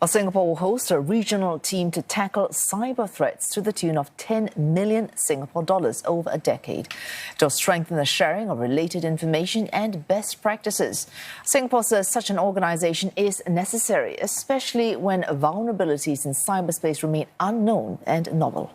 Well, Singapore will host a regional team to tackle cyber threats to the tune of 10 million Singapore dollars over a decade to strengthen the sharing of related information and best practices. Singapore says such an organisation is necessary, especially when vulnerabilities in cyberspace remain unknown and novel.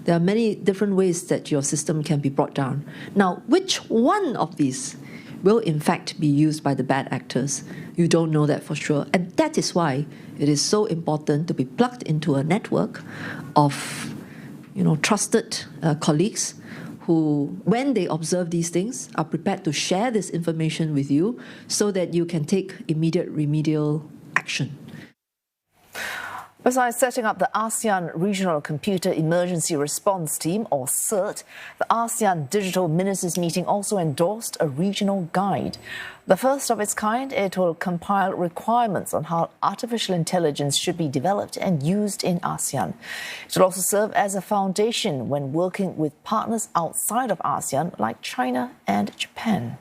There are many different ways that your system can be brought down. Now, which one of these will in fact be used by the bad actors? You don't know that for sure. And that is why it is so important to be plugged into a network of trusted colleagues who, when they observe these things, are prepared to share this information with you so that you can take immediate remedial action. Besides setting up the ASEAN Regional Computer Emergency Response Team, or CERT, the ASEAN Digital Ministers Meeting also endorsed a regional guide. The first of its kind, it will compile requirements on how artificial intelligence should be developed and used in ASEAN. It will also serve as a foundation when working with partners outside of ASEAN, like China and Japan.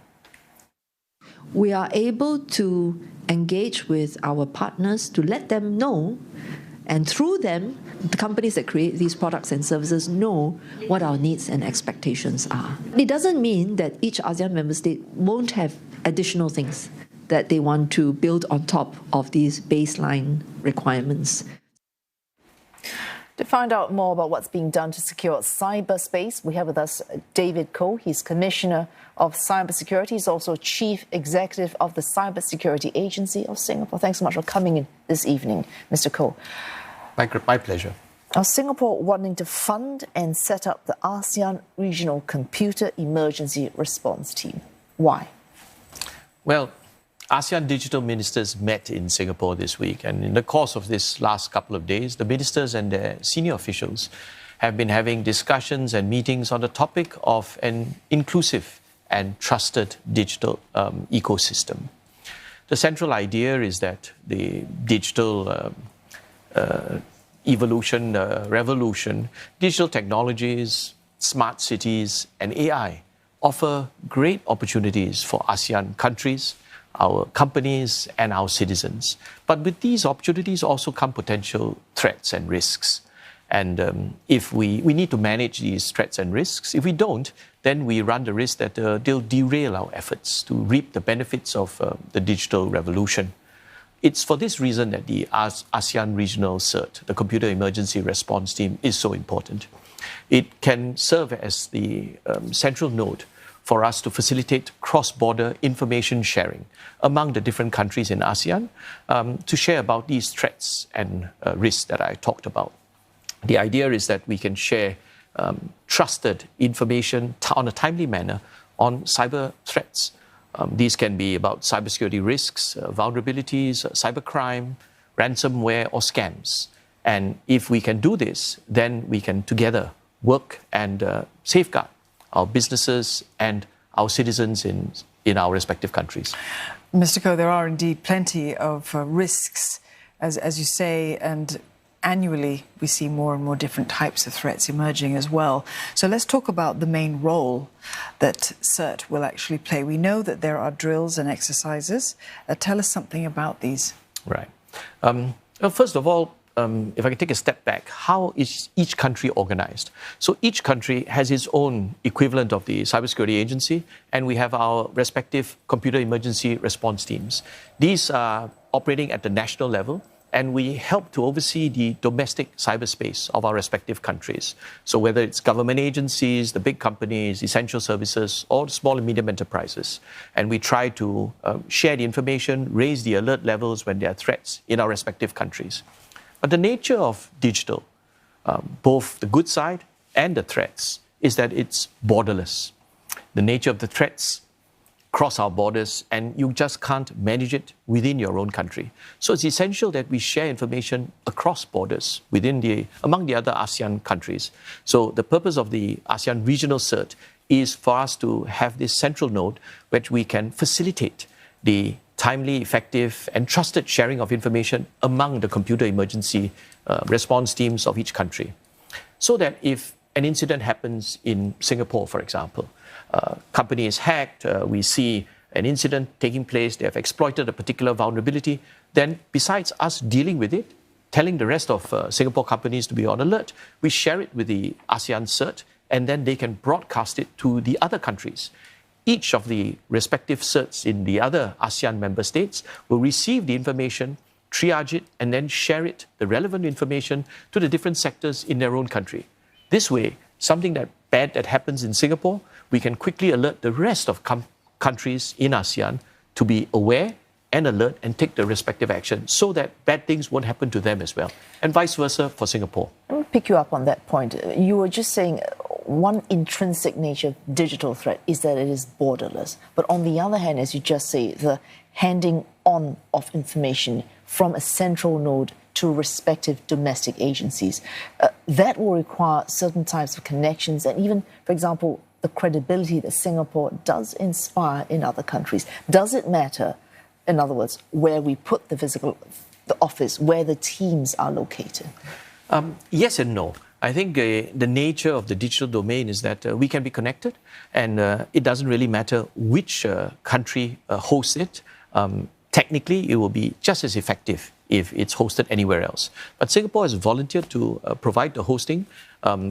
We are able to engage with our partners to let them know, and through them, the companies that create these products and services know what our needs and expectations are. It doesn't mean that each ASEAN member state won't have additional things that they want to build on top of these baseline requirements. To find out more about what's being done to secure cyberspace, we have with us David Koh. He's Commissioner of Cybersecurity. He's also Chief Executive of the Cybersecurity Agency of Singapore. Thanks so much for coming in this evening, Mr. Koh. My pleasure. Now, Singapore wanting to fund and set up the ASEAN Regional Computer Emergency Response Team. Why? Well, ASEAN Digital Ministers met in Singapore this week, and in the course of this last couple of days, the ministers and their senior officials have been having discussions and meetings on the topic of an inclusive and trusted digital ecosystem. The central idea is that the digital revolution, digital technologies, smart cities, and AI offer great opportunities for ASEAN countries, our companies, and our citizens. But with these opportunities also come potential threats and risks. And if we need to manage these threats and risks. If we don't, then we run the risk that they'll derail our efforts to reap the benefits of the digital revolution. It's for this reason that the ASEAN Regional CERT, the Computer Emergency Response Team, is so important. It can serve as the central node for us to facilitate cross-border information sharing among the different countries in ASEAN to share about these threats and risks that I talked about. The idea is that we can share trusted information on a timely manner on cyber threats. These can be about cybersecurity risks, vulnerabilities, cybercrime, ransomware, or scams. And if we can do this, then we can together work and safeguard our businesses and our citizens in our respective countries. Mr. Koh, there are indeed plenty of risks, as you say, and annually we see more and more different types of threats emerging as well. So let's talk about the main role that CERT will actually play. We know that there are drills and exercises. Tell us something about these. Right. Well, first of all, if I can take a step back, how is each country organized? So each country has its own equivalent of the cybersecurity agency, and we have our respective computer emergency response teams. These are operating at the national level, and we help to oversee the domestic cyberspace of our respective countries. So whether it's government agencies, the big companies, essential services, or small and medium enterprises. And we try to share the information, raise the alert levels when there are threats in our respective countries. But the nature of digital, both the good side and the threats, is that it's borderless. The nature of the threats cross our borders, and you just can't manage it within your own country. So it's essential that we share information across borders among the other ASEAN countries. So the purpose of the ASEAN Regional CERT is for us to have this central node which we can facilitate the timely, effective, and trusted sharing of information among the computer emergency response teams of each country. So that if an incident happens in Singapore, for example, company is hacked, we see an incident taking place, they have exploited a particular vulnerability, then besides us dealing with it, telling the rest of Singapore companies to be on alert, we share it with the ASEAN CERT, and then they can broadcast it to the other countries. Each of the respective CERTs in the other ASEAN member states will receive the information, triage it, and then share it, the relevant information, to the different sectors in their own country. This way, something bad that happens in Singapore, we can quickly alert the rest of countries in ASEAN to be aware and alert and take the respective action so that bad things won't happen to them as well, and vice versa for Singapore. Let me pick you up on that point. You were just saying one intrinsic nature of digital threat is that it is borderless. But on the other hand, as you just say, the handing on of information from a central node to respective domestic agencies, that will require certain types of connections and even, for example, the credibility that Singapore does inspire in other countries. Does it matter, in other words, where we put the office, where the teams are located? Yes and no. I think the nature of the digital domain is that we can be connected, and it doesn't really matter which country hosts it. Technically, it will be just as effective if it's hosted anywhere else. But Singapore has volunteered to provide the hosting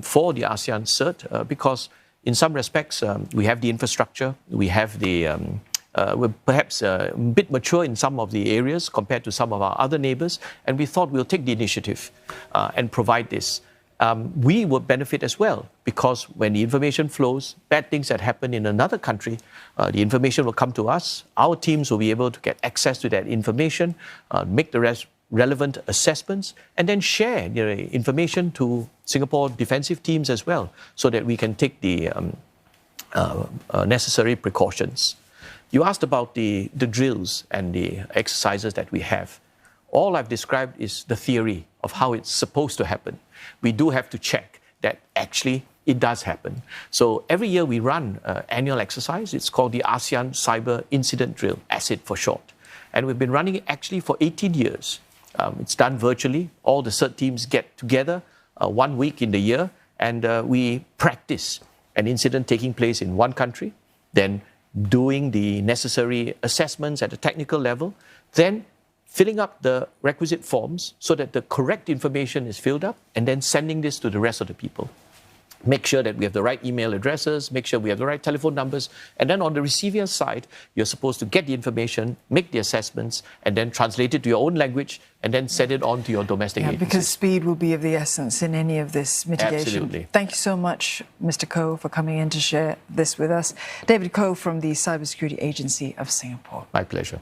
for the ASEAN CERT because in some respects, we have the infrastructure, we have the we're perhaps a bit mature in some of the areas compared to some of our other neighbours, and we thought we'll take the initiative and provide this. We would benefit as well because when the information flows, bad things that happen in another country, the information will come to us. Our teams will be able to get access to that information, make the relevant assessments, and then share information to Singapore defensive teams as well so that we can take the necessary precautions. You asked about the drills and the exercises that we have. All I've described is the theory of how it's supposed to happen. We do have to check that actually it does happen. So every year we run an annual exercise. It's called the ASEAN Cyber Incident Drill, ASID for short. And we've been running it actually for 18 years. It's done virtually. All the CERT teams get together 1 week in the year, and we practice an incident taking place in one country, then doing the necessary assessments at a technical level, then filling up the requisite forms so that the correct information is filled up, and then sending this to the rest of the people. Make sure that we have the right email addresses, make sure we have the right telephone numbers, and then on the receiver side, you're supposed to get the information, make the assessments, and then translate it to your own language, and then send it on to your domestic agencies. Because speed will be of the essence in any of this mitigation. Absolutely. Thank you so much, Mr. Koh, for coming in to share this with us. David Koh from the Cybersecurity Agency of Singapore. My pleasure.